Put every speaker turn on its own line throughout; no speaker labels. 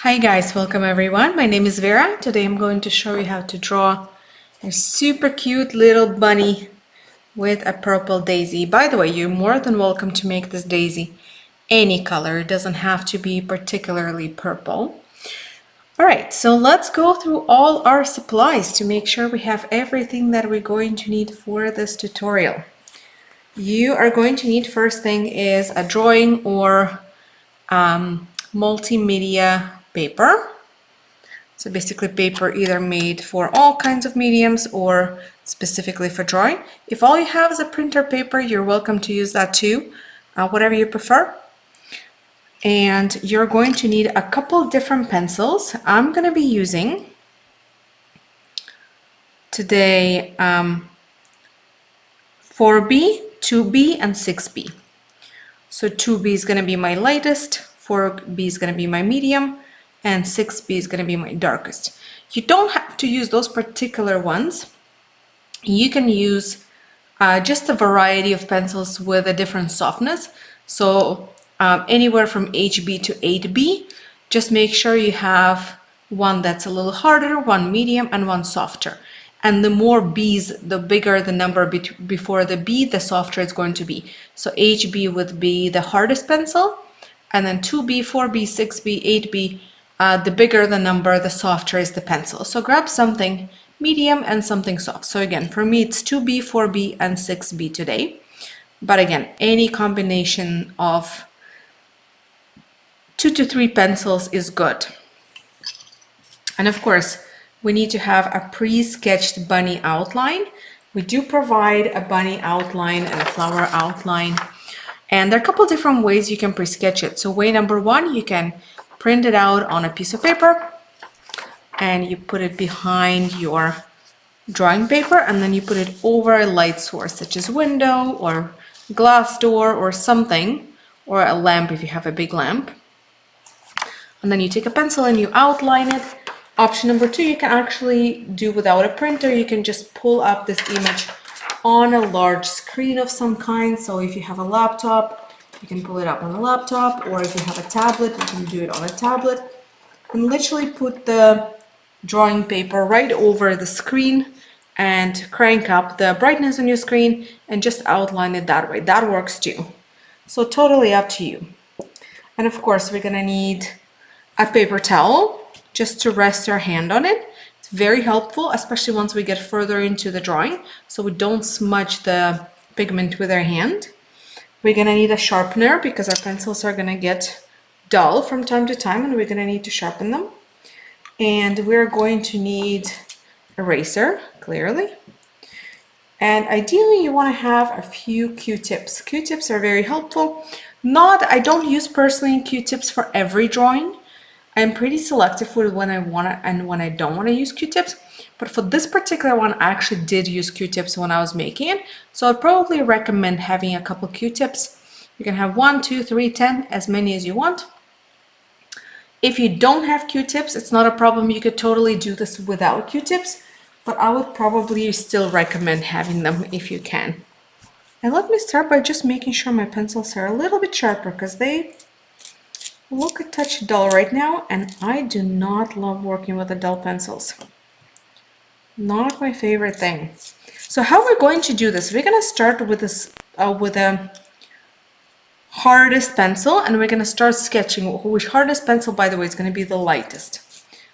Hi guys, welcome everyone. My name is Vera. Today I'm going to show you how to draw a super cute little bunny with a purple daisy. By the way, you're more than welcome to make this daisy any color. It doesn't have to be particularly purple. All right, so let's go through all our supplies to make sure we have everything that we're going to need for this tutorial. You are going to need, first thing is a drawing or multimedia paper. So basically paper either made for all kinds of mediums or specifically for drawing. If all you have is a printer paper, you're welcome to use that too, whatever you prefer. And you're going to need a couple different pencils. I'm going to be using today 4B, 2B, and 6B. So 2B is going to be my lightest, 4B is going to be my medium, and 6B is going to be my darkest. You don't have to use those particular ones. You can use just a variety of pencils with a different softness. So anywhere from HB to 8B, just make sure you have one that's a little harder, one medium, and one softer. And the more B's, the bigger the number before the B, the softer it's going to be. So HB would be the hardest pencil, and then 2B, 4B, 6B, 8B, the bigger the number, the softer is the pencil. So grab something medium and something soft. So again, for me, it's 2B, 4B, and 6B today. But again, any combination of 2 to 3 pencils is good. And of course, we need to have a pre-sketched bunny outline. We do provide a bunny outline and a flower outline. And there are a couple different ways you can pre-sketch it. So way number one, you can print it out on a piece of paper and you put it behind your drawing paper, and then you put it over a light source such as window or glass door or something, or a lamp if you have a big lamp. And then you take a pencil and you outline it. Option number two, you can actually do without a printer. You can just pull up this image on a large screen of some kind. So if you have a laptop, you can pull it up on a laptop, or if you have a tablet, you can do it on a tablet. And literally put the drawing paper right over the screen and crank up the brightness on your screen and just outline it that way. That works too. So totally up to you. And of course, we're gonna need a paper towel just to rest your hand on it. It's very helpful, especially once we get further into the drawing, so we don't smudge the pigment with our hand. We're gonna need a sharpener because our pencils are gonna get dull from time to time and we're gonna need to sharpen them. And we're going to need eraser, clearly. And ideally you wanna have a few Q-tips. Q-tips are very helpful. I don't use personally Q-tips for every drawing. I'm pretty selective with when I want to and when I don't want to use Q-tips, but for this particular one, I actually did use Q-tips when I was making it. So I'd probably recommend having a couple Q-tips. You can have 1, 2, 3, 10, as many as you want. If you don't have Q-tips, it's not a problem. You could totally do this without Q-tips, but I would probably still recommend having them if you can. And let me start by just making sure my pencils are a little bit sharper because they look a touch dull right now, and I do not love working with the dull pencils. Not my favorite thing. So how we're going to do this, we're going to start with this with a hardest pencil, and we're going to start sketching. Which hardest pencil, by the way, is going to be the lightest.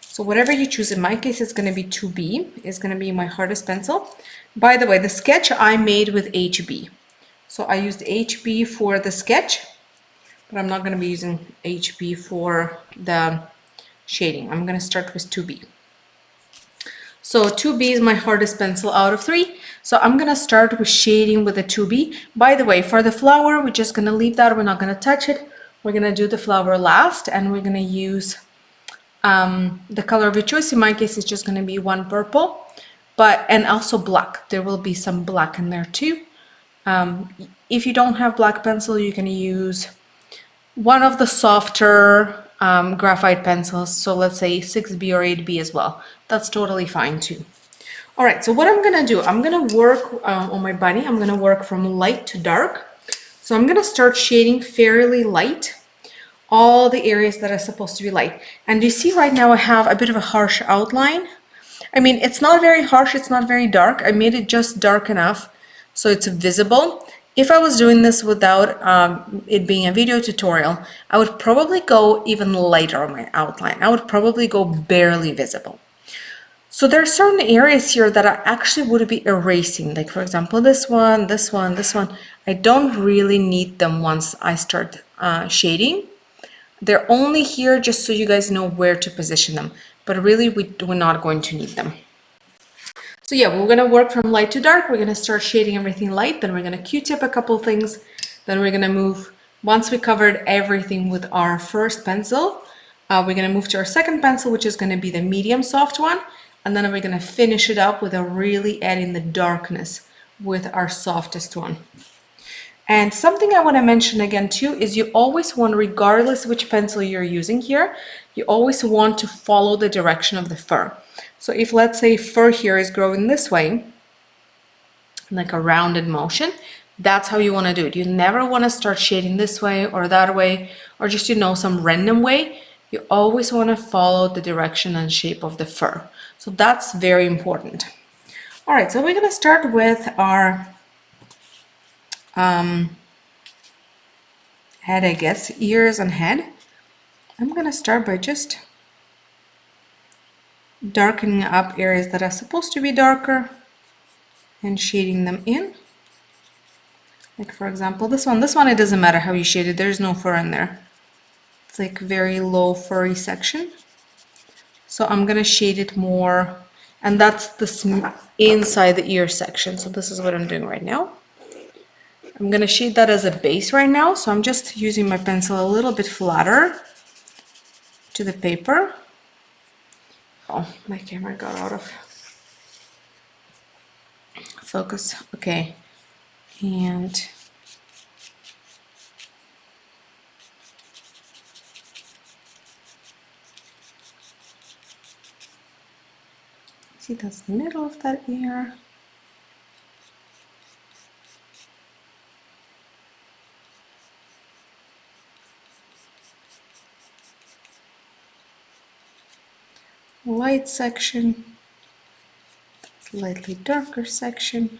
So whatever you choose, in my case, it's going to be 2B, is going to be my hardest pencil. By the way, the sketch I made with HB. So I used HB for the sketch, but I'm not going to be using HB for the shading. I'm going to start with 2B. So 2B is my hardest pencil out of 3. So I'm going to start with shading with the 2B. By the way, for the flower, we're just going to leave that. We're not going to touch it. We're going to do the flower last, and we're going to use the color of your choice. In my case, it's just going to be one purple, and also black. There will be some black in there too. If you don't have black pencil, you can use one of the softer graphite pencils, so let's say 6B or 8B as well. That's totally fine too. All right, so what I'm gonna do, I'm gonna work on my bunny. I'm gonna work from light to dark. So I'm gonna start shading fairly light all the areas that are supposed to be light. And you see right now I have a bit of a harsh outline. I mean, it's not very harsh, it's not very dark. I made it just dark enough so it's visible. If I was doing this without it being a video tutorial, I would probably go even lighter on my outline. I would probably go barely visible. So there are certain areas here that I actually would be erasing. Like for example, this one, this one, this one. I don't really need them once I start shading. They're only here just so you guys know where to position them. But really, we're not going to need them. So yeah, we're gonna work from light to dark. We're gonna start shading everything light, then we're gonna Q-tip a couple things, then we're gonna move, once we covered everything with our first pencil, we're gonna move to our second pencil, which is gonna be the medium soft one, and then we're gonna finish it up with a really adding the darkness with our softest one. And something I want to mention again too is you always want, regardless which pencil you're using here, you always want to follow the direction of the fur. So if let's say fur here is growing this way, like a rounded motion, that's how you want to do it. You never want to start shading this way or that way, or just, some random way. You always want to follow the direction and shape of the fur. So that's very important. All right, so we're going to start with our head, I guess, ears and head. I'm gonna start by just darkening up areas that are supposed to be darker and shading them in. Like for example, this one, it doesn't matter how you shade it, there's no fur in there. It's like very low furry section. So I'm gonna shade it more, and that's the inside the ear section. So this is what I'm doing right now. I'm gonna shade that as a base right now. So I'm just using my pencil a little bit flatter to the paper. Oh, my camera got out of focus. Okay, and see, that's the middle of that ear. Light section, slightly darker section.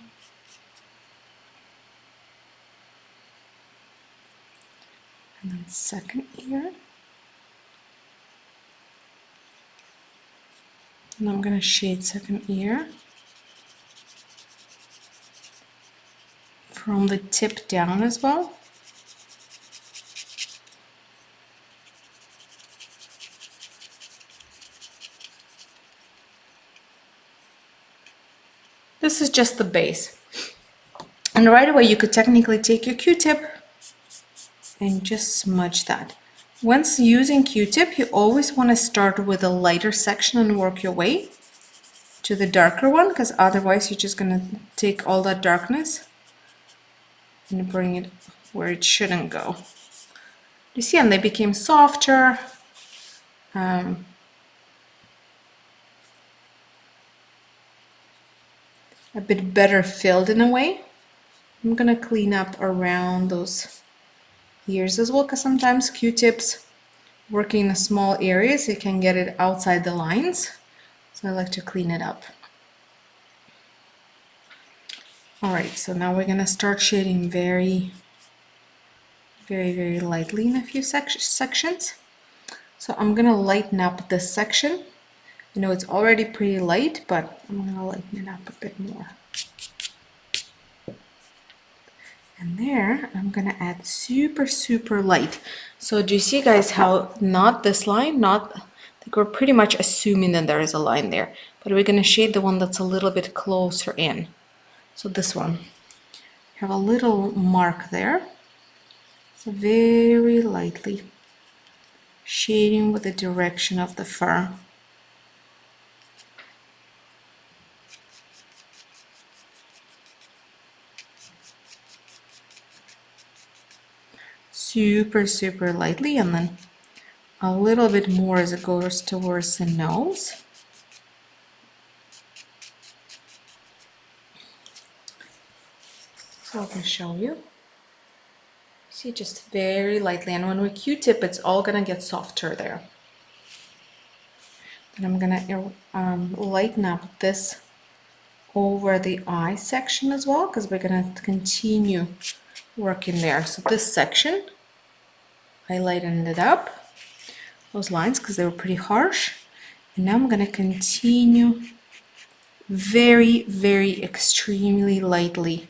And then second ear. And I'm gonna shade second ear from the tip down as well. This is just the base. And right away you could technically take your Q-tip and just smudge that. Once using Q-tip, you always want to start with a lighter section and work your way to the darker one, because otherwise you're just going to take all that darkness and bring it where it shouldn't go. You see, and they became softer. A bit better filled in a way. I'm gonna clean up around those ears as well, because sometimes Q-tips working in small areas, you can get it outside the lines. So I like to clean it up. All right, so now we're gonna start shading very lightly in a few sections. So I'm gonna lighten up this section. You know, it's already pretty light, but I'm gonna lighten it up a bit more. And there, I'm gonna add super light. So do you see, guys, how not this line, like we're pretty much assuming that there is a line there, but we're gonna shade the one that's a little bit closer in. So this one, have a little mark there. So very lightly shading with the direction of the fur. Super lightly, and then a little bit more as it goes towards the nose. So I can show you. See, just very lightly. And when we Q-tip, it's all gonna get softer there. And I'm gonna lighten up this over the eye section as well, because we're gonna continue working there. So this section, I lightened it up, those lines, because they were pretty harsh. And now I'm gonna continue very, very extremely lightly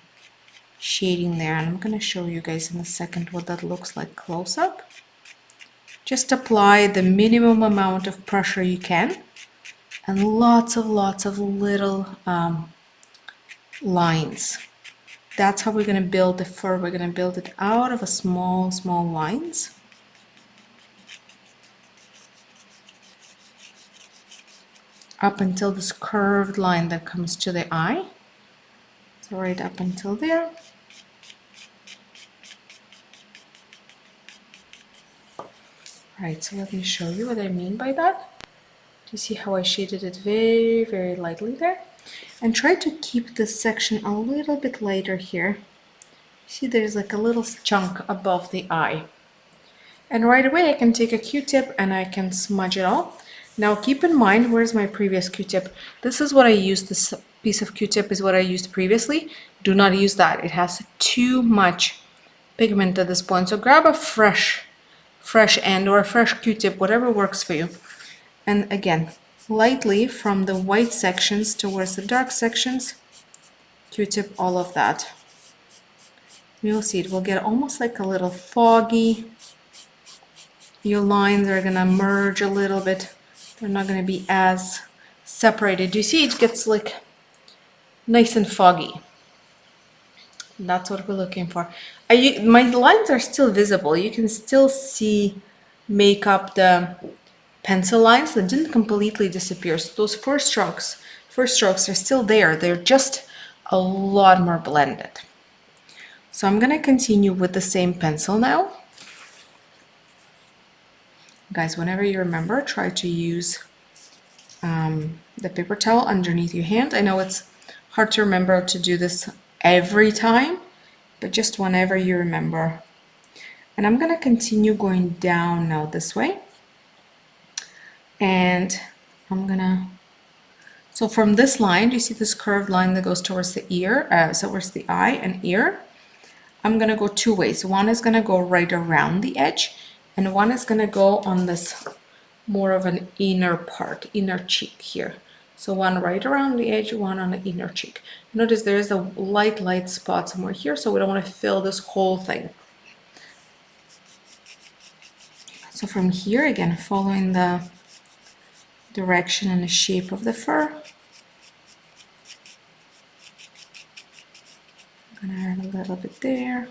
shading there. And I'm gonna show you guys in a second what that looks like close up. Just apply the minimum amount of pressure you can, and lots of little lines. That's how we're going to build the fur. We're going to build it out of a small lines. Up until this curved line that comes to the eye. So right up until there. Right, so let me show you what I mean by that. Do you see how I shaded it very, very lightly there? And try to keep this section a little bit lighter here. See, there's like a little chunk above the eye. And right away I can take a Q-tip and I can smudge it all. Now keep in mind, where's my previous Q-tip? This is what I used, this piece of Q-tip is what I used previously. Do not use that, it has too much pigment at this point. So grab a fresh end or a fresh Q-tip, whatever works for you. And again, lightly from the white sections towards the dark sections, Q-tip all of that. You'll see it will get almost like a little foggy. Your lines are gonna merge a little bit. They're not gonna be as separated. You see it gets like nice and foggy. That's what we're looking for. My lines are still visible. You can still see make up the pencil lines that didn't completely disappear. So those first strokes are still there. They're just a lot more blended. So I'm gonna continue with the same pencil now. Guys, whenever you remember, try to use the paper towel underneath your hand. I know it's hard to remember to do this every time, but just whenever you remember. And I'm gonna continue going down now this way. And so from this line, do you see this curved line that goes towards the ear, towards the eye and ear? I'm gonna go two ways. One is gonna go right around the edge, and one is gonna go on this more of an inner part, inner cheek here. So one right around the edge, one on the inner cheek. Notice there is a light spot somewhere here, so we don't want to fill this whole thing. So from here, again, following the direction and the shape of the fur, I'm gonna add a little bit there.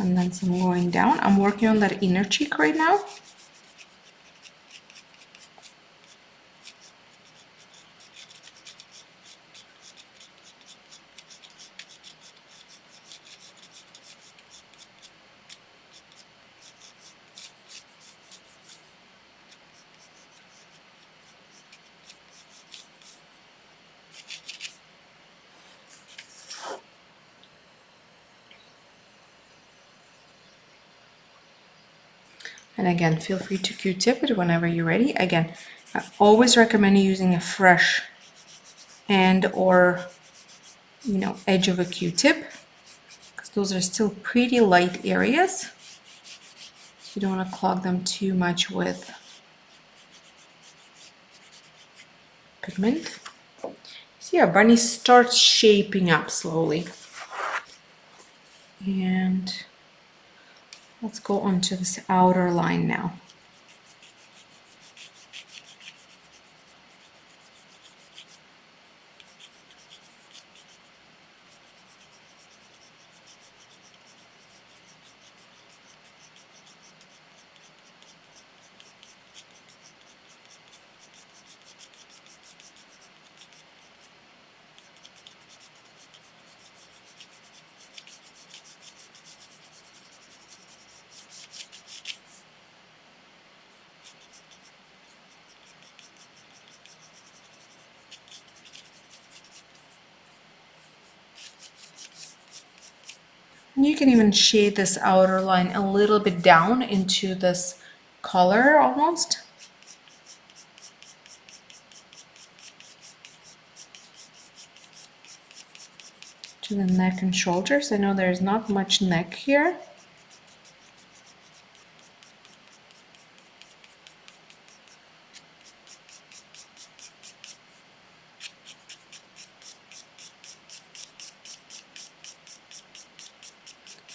And then some going down. I'm working on that inner cheek right now. And again, feel free to Q-tip it whenever you're ready. Again, I always recommend using a fresh end or, edge of a Q-tip, because those are still pretty light areas. You don't want to clog them too much with pigment. See, our bunny starts shaping up slowly. And let's go on to this outer line now. you can even shade this outer line a little bit down into this color almost. To the neck and shoulders. I know there's not much neck here.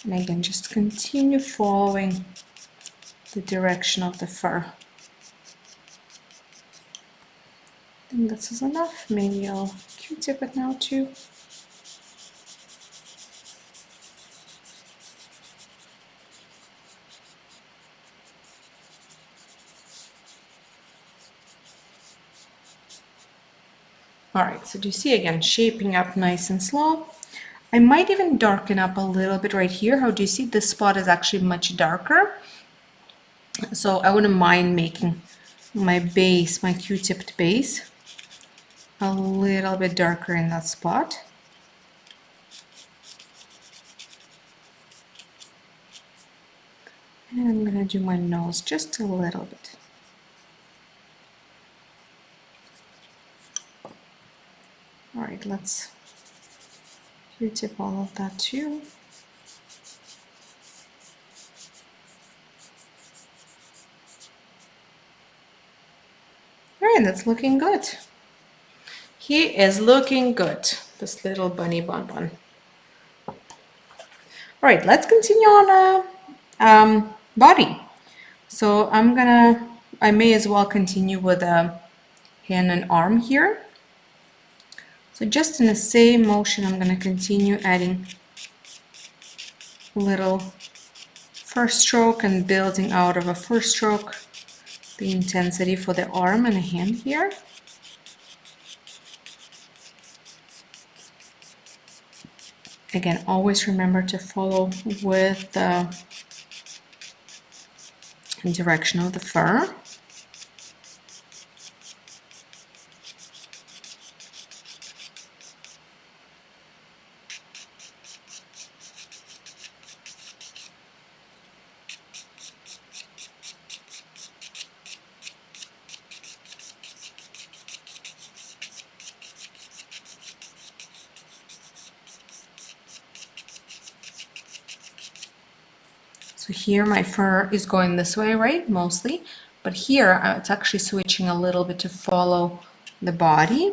And again, just continue following the direction of the fur. I think this is enough. Maybe I'll Q-tip it now too. All right, so do you see again, shaping up nice and slow. I might even darken up a little bit right here. How do you see this spot is actually much darker? So I wouldn't mind making my base, my Q-tipped base, a little bit darker in that spot. And I'm gonna do my nose just a little bit. All right, let's Q-tip all of that too. All right, that's looking good. He is looking good, this little bunny bonbon. All right, let's continue on body. So I may as well continue with a hand and arm here. So just in the same motion, I'm gonna continue adding a little first stroke and building out of a first stroke the intensity for the arm and the hand here. Again, always remember to follow with the direction of the fur. So here my fur is going this way, right, mostly, but here it's actually switching a little bit to follow the body.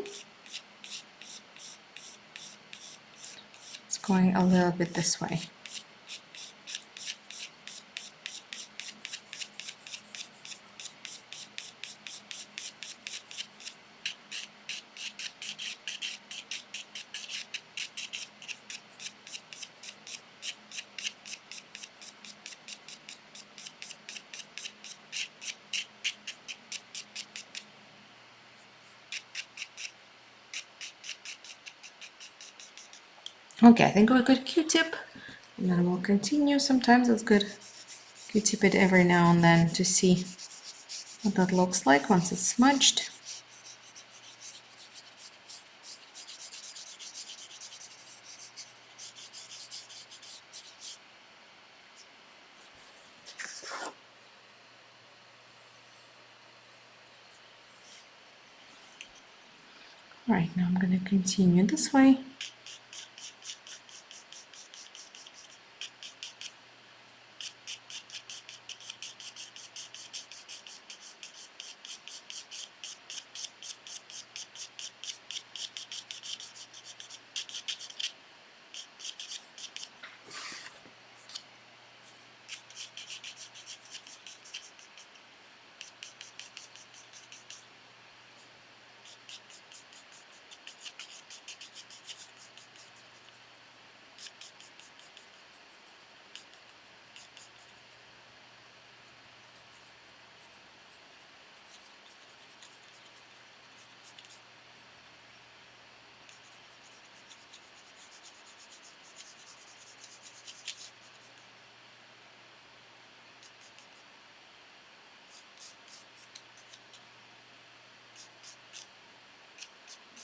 It's going a little bit this way. Okay, I think we're good Q-tip, and then we'll continue. Sometimes it's good Q-tip it every now and then to see what that looks like once it's smudged. All right, now I'm going to continue this way.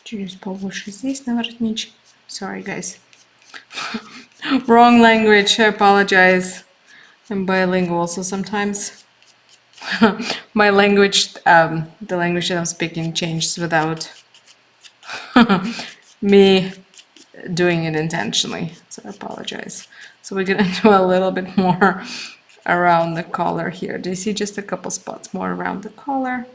Чуть побольше здесь на воротничек. Sorry, guys. Wrong language, I apologize. I'm bilingual, so sometimes my language, the language that I'm speaking changes without me doing it intentionally, so I apologize. So we're gonna do a little bit more around the collar here. Do you see just a couple spots more around the collar?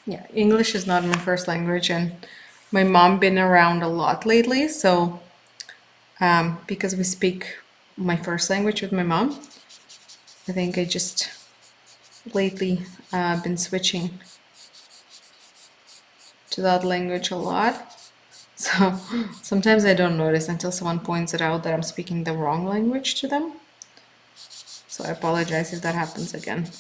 Yeah, English is not my first language, and my mom been around a lot lately, so because we speak my first language with my mom, I think I just lately been switching to that language a lot. So sometimes I don't notice until someone points it out that I'm speaking the wrong language to them. So I apologize if that happens again.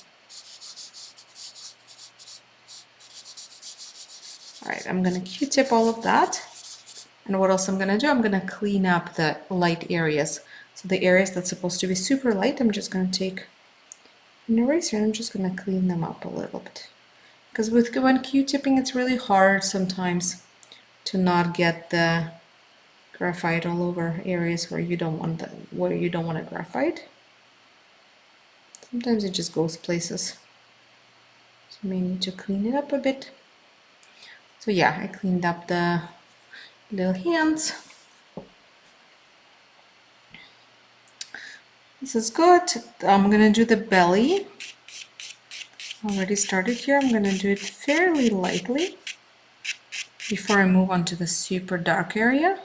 All right, I'm gonna Q-tip all of that. And what else I'm gonna do? I'm gonna clean up the light areas. So the areas that's supposed to be super light, I'm just gonna take an eraser and I'm just gonna clean them up a little bit. Because when Q-tipping, it's really hard sometimes to not get the graphite all over areas where you don't want a graphite. Sometimes it just goes places. So you may need to clean it up a bit. So yeah, I cleaned up the little hands. This is good. I'm gonna do the belly. Already started here. I'm gonna do it fairly lightly before I move on to the super dark area.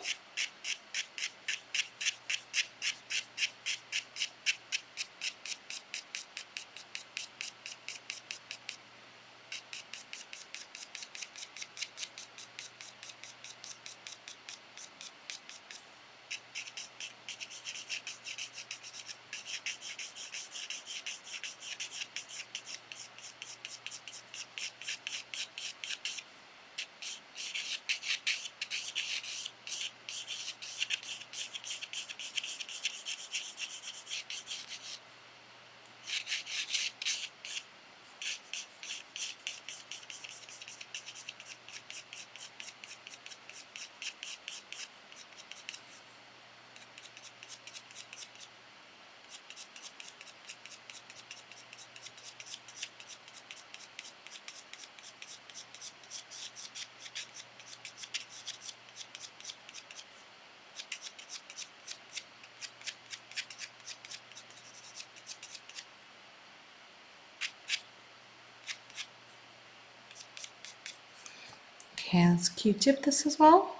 Okay, let's Q-tip this as well.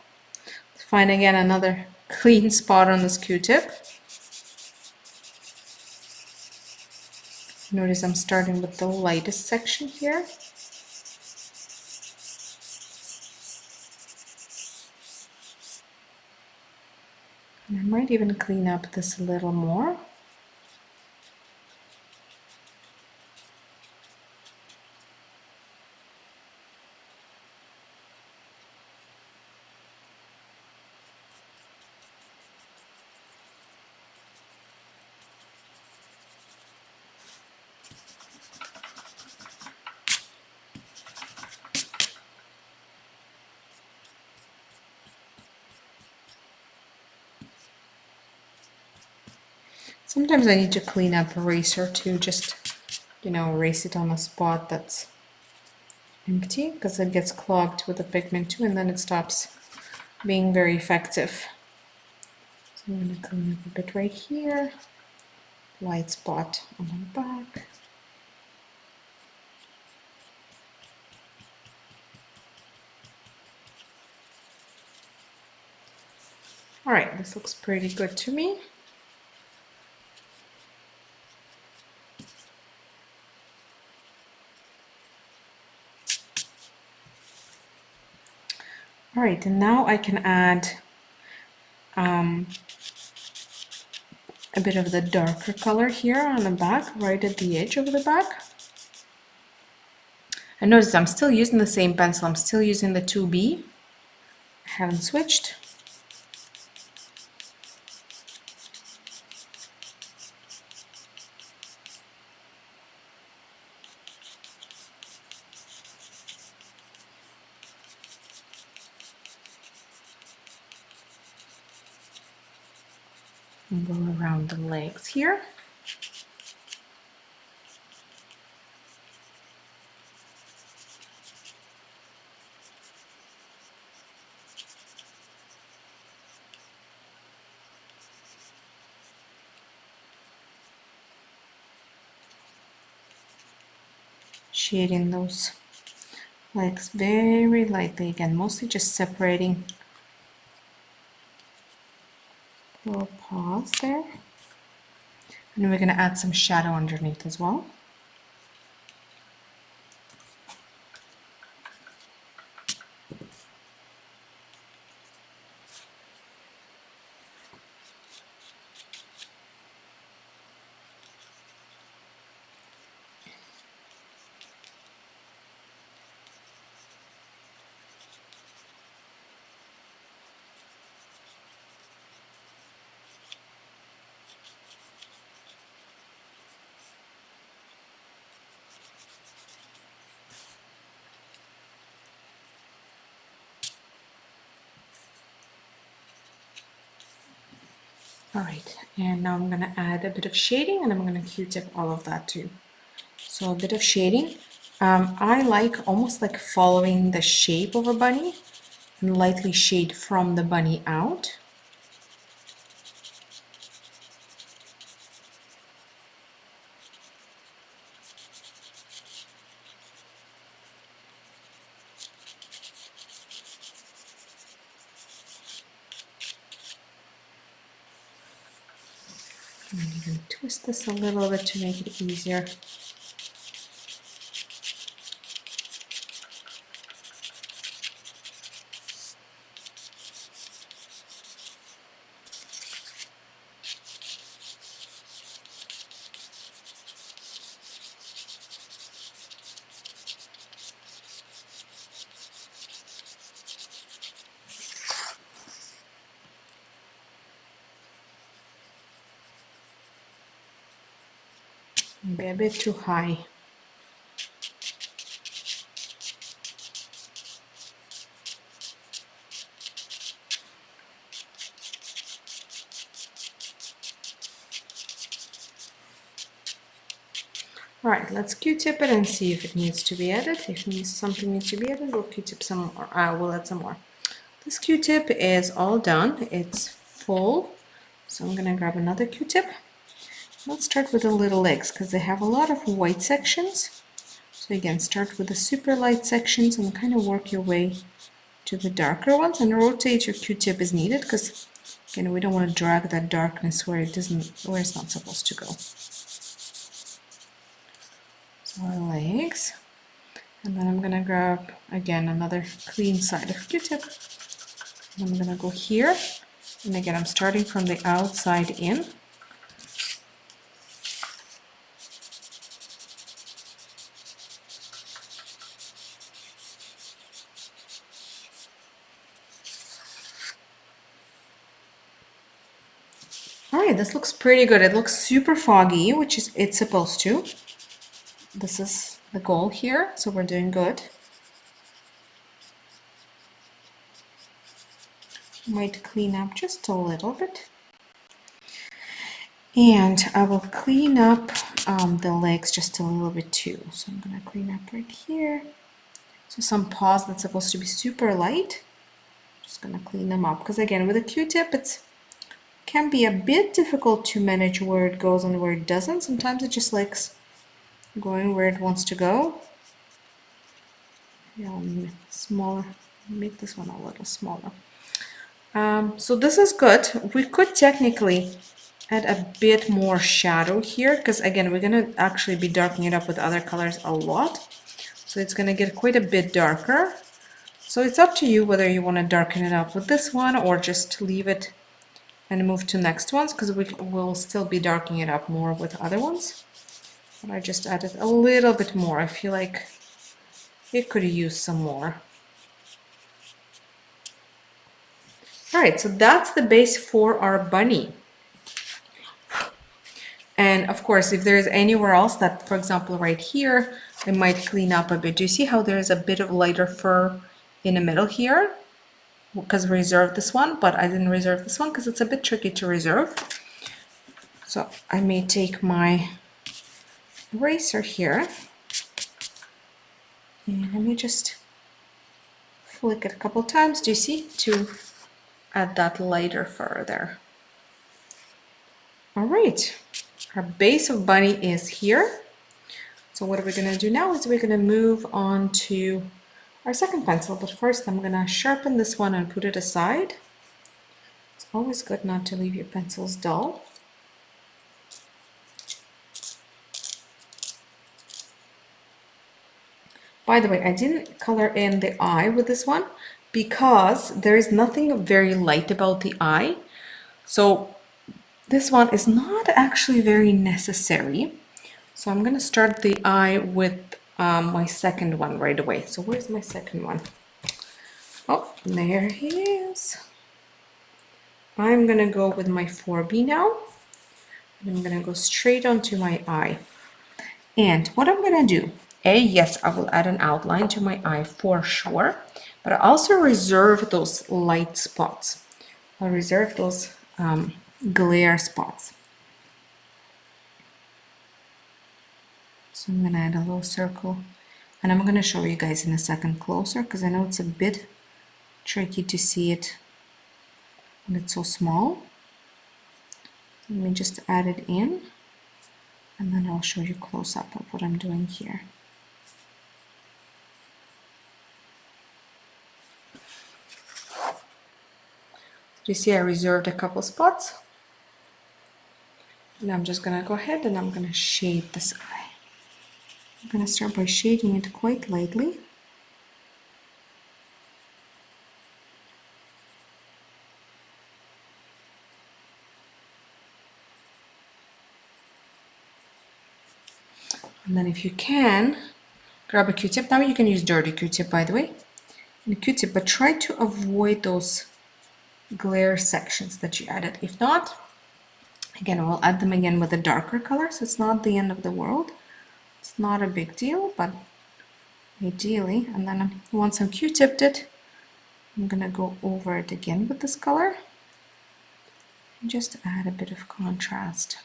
Find again another clean spot on this Q-tip. Notice I'm starting with the lightest section here. And I might even clean up this a little more. Sometimes I need to clean up eraser too, just, erase it on a spot that's empty, because it gets clogged with the pigment too, and then it stops being very effective. So I'm going to clean up a bit right here, light spot on the back. All right, this looks pretty good to me. All right, and now I can add a bit of the darker color here on the back, right at the edge of the back. And notice I'm still using the same pencil. I'm still using the 2B. I haven't switched. And go around the legs here. Shading those legs very lightly, again, mostly just separating little paws there. And we're going to add some shadow underneath as well. All right, and now I'm gonna add a bit of shading and I'm gonna Q-tip all of that too. So a bit of shading. I like almost like following the shape of a bunny and lightly shade from the bunny out. I'm going to twist this a little bit to make it easier. Maybe a bit too high. All right, let's Q-tip it and see if it needs to be added. If something needs to be added, we'll Q-tip some more. We'll add some more. This Q-tip is all done. It's full. So I'm gonna grab another Q-tip. Let's start with the little legs because they have a lot of white sections. So again, start with the super light sections and kind of work your way to the darker ones, and rotate your Q-tip as needed because again, we don't want to drag that darkness where it's not supposed to go. So our legs, and then I'm gonna grab again another clean side of Q-tip. I'm gonna go here, and again, I'm starting from the outside in. All right, this looks pretty good. It looks super foggy, which is it's supposed to. This is the goal here, so we're doing good. Might clean up just a little bit. And I will clean up the legs just a little bit too. So I'm gonna clean up right here. So some paws that's supposed to be super light. Just gonna clean them up because again, with a Q-tip, it can be a bit difficult to manage where it goes and where it doesn't. Sometimes it just likes going where it wants to go. Yeah, smaller. Make this one a little smaller. So this is good. We could technically add a bit more shadow here because again, we're gonna actually be darkening it up with other colors a lot. So it's gonna get quite a bit darker. So it's up to you whether you want to darken it up with this one or just leave it and move to next ones because we will still be darkening it up more with other ones. But I just added a little bit more. I feel like It could use some more. All right, so that's the base for our bunny. And of course, if there's anywhere else that, for example, right here, I might clean up a bit. Do you see how there's a bit of lighter fur in the middle here? Because we reserved this one, but I didn't reserve this one because it's a bit tricky to reserve. So I may take my eraser here and let me just flick it a couple times. Do you see? To add that lighter fur there. All right, our base of bunny is here. So what are we gonna do now is we're gonna move on to our second pencil, but first I'm gonna sharpen this one and put it aside. It's always good not to leave your pencils dull. By the way, I didn't color in the eye with this one because there is nothing very light about the eye. So this one is not actually very necessary. So I'm gonna start the eye with my second one right away. So where's my second one? Oh, there he is. I'm gonna go with my 4B now. And I'm gonna go straight onto my eye. And what I'm gonna do, yes, I will add an outline to my eye for sure, but I also reserve those light spots. I'll reserve those glare spots. So I'm gonna add a little circle, and I'm gonna show you guys in a second closer because I know it's a bit tricky to see it when it's so small. Let me just add it in, and then I'll show you close up of what I'm doing here. You see I reserved a couple spots. And I'm just gonna go ahead and I'm gonna shade this eye. I'm gonna start by shading it quite lightly. And then if you can, grab a Q-tip. Now you can use dirty Q-tip, by the way. And a Q-tip, but try to avoid those glare sections that you added. If not, again, we'll add them again with a darker color, so it's not the end of the world. It's not a big deal, but ideally, and then once I'm Q-tipped it, I'm gonna go over it again with this color and just add a bit of contrast.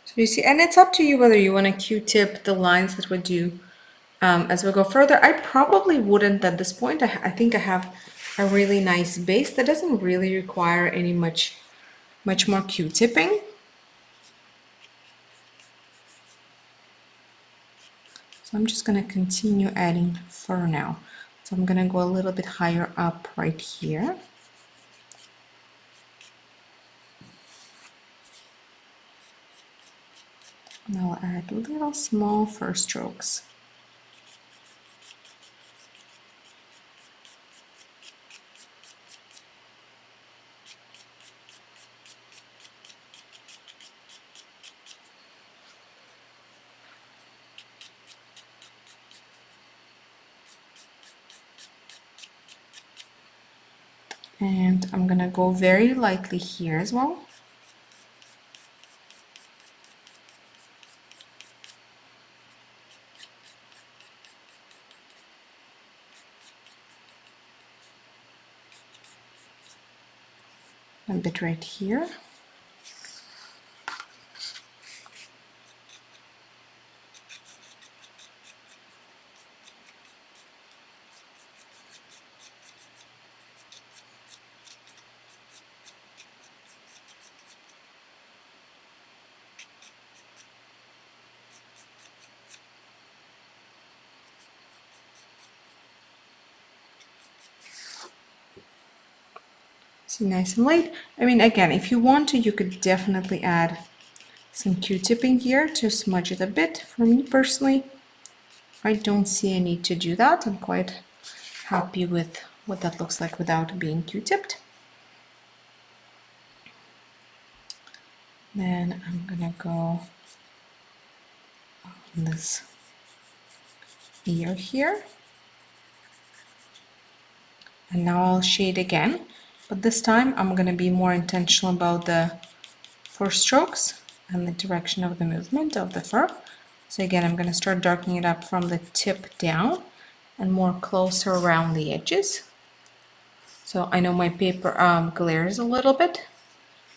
So you see, and it's up to you whether you want to Q-tip the lines that we do as we go further. I probably wouldn't at this point. I think I have a really nice base that doesn't really require any much more Q-tipping. So I'm just going to continue adding fur now. So I'm going to go a little bit higher up right here. And I'll add little small fur strokes. And I'm gonna go very lightly here as well. A bit right here. See, nice and light. I mean, again, if you want to, you could definitely add some Q-tipping here to smudge it a bit. For me personally, I don't see a need to do that. I'm quite happy with what that looks like without being Q-tipped. Then I'm gonna go on this ear here. And now I'll shade again, but this time I'm gonna be more intentional about the first strokes and the direction of the movement of the fur. So again, I'm gonna start darkening it up from the tip down and more closer around the edges. So I know my paper glares a little bit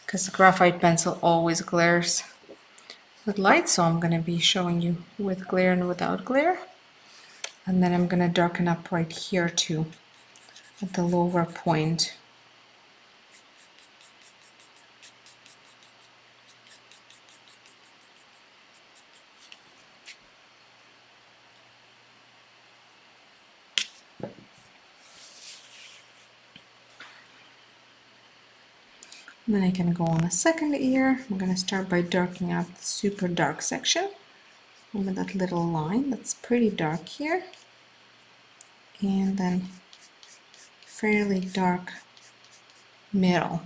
because the graphite pencil always glares with light, so I'm going to be showing you with glare and without glare. And then I'm going to darken up right here too at the lower point. And then I can go on a second ear. I'm going to start by darkening out the super dark section. Remember that little line that's pretty dark here. And then fairly dark middle.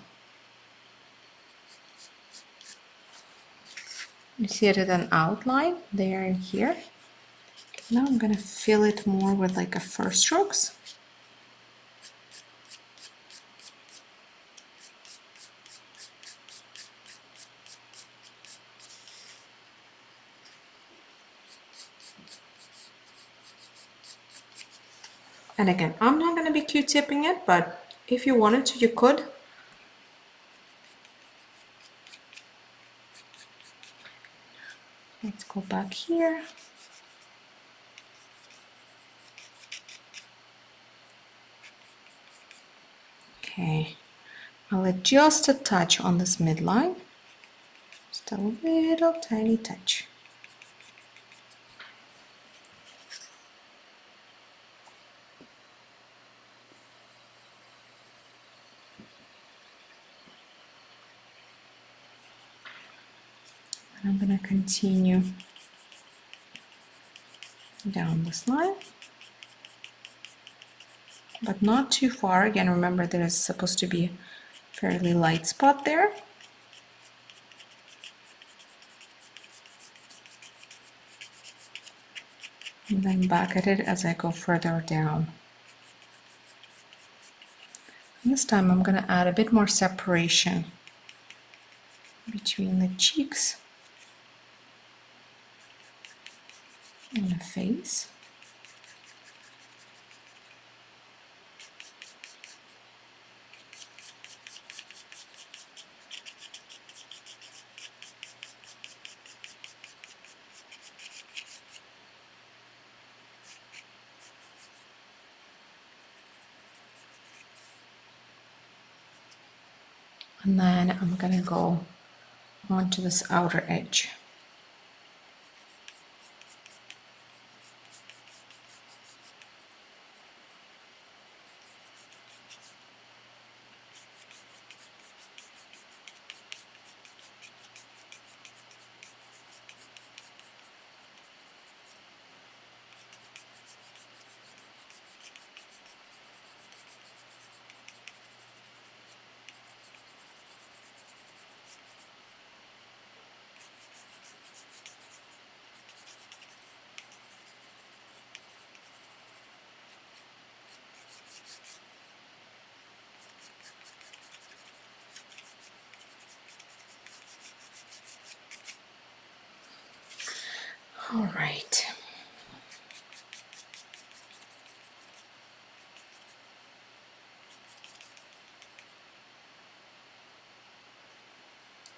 You see it as an outline there and here. Now I'm gonna fill it more with like a first strokes. And again, I'm not gonna be Q-tipping it, but if you wanted to, you could. Let's go back here. Okay, I'll adjust a touch on this midline. Just a little tiny touch. And I'm gonna continue down this line, but not too far. Again, remember there is supposed to be a fairly light spot there. And then back at it as I go further down. And this time I'm going to add a bit more separation between the cheeks and the face. And then I'm going to go onto this outer edge. All right.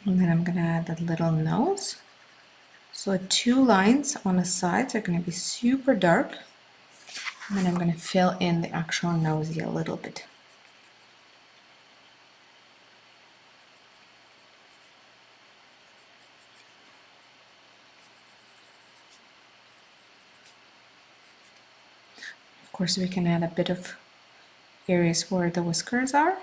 And then I'm going to add that little nose. So 2 lines on the sides are going to be super dark. And then I'm going to fill in the actual nosy a little bit. course, we can add a bit of areas where the whiskers are.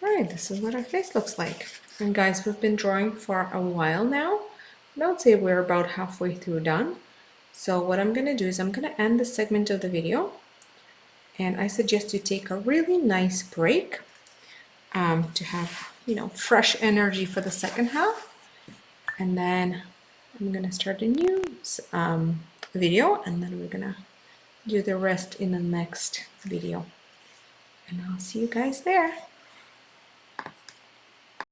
All right, this is what our face looks like. And guys, we've been drawing for a while now. And I would say we're about halfway through done. So what I'm gonna do is I'm gonna end this segment of the video, and I suggest you take a really nice break to have, you know, fresh energy for the second half. And then I'm gonna start a new video, and then we're gonna do the rest in the next video. And I'll see you guys there.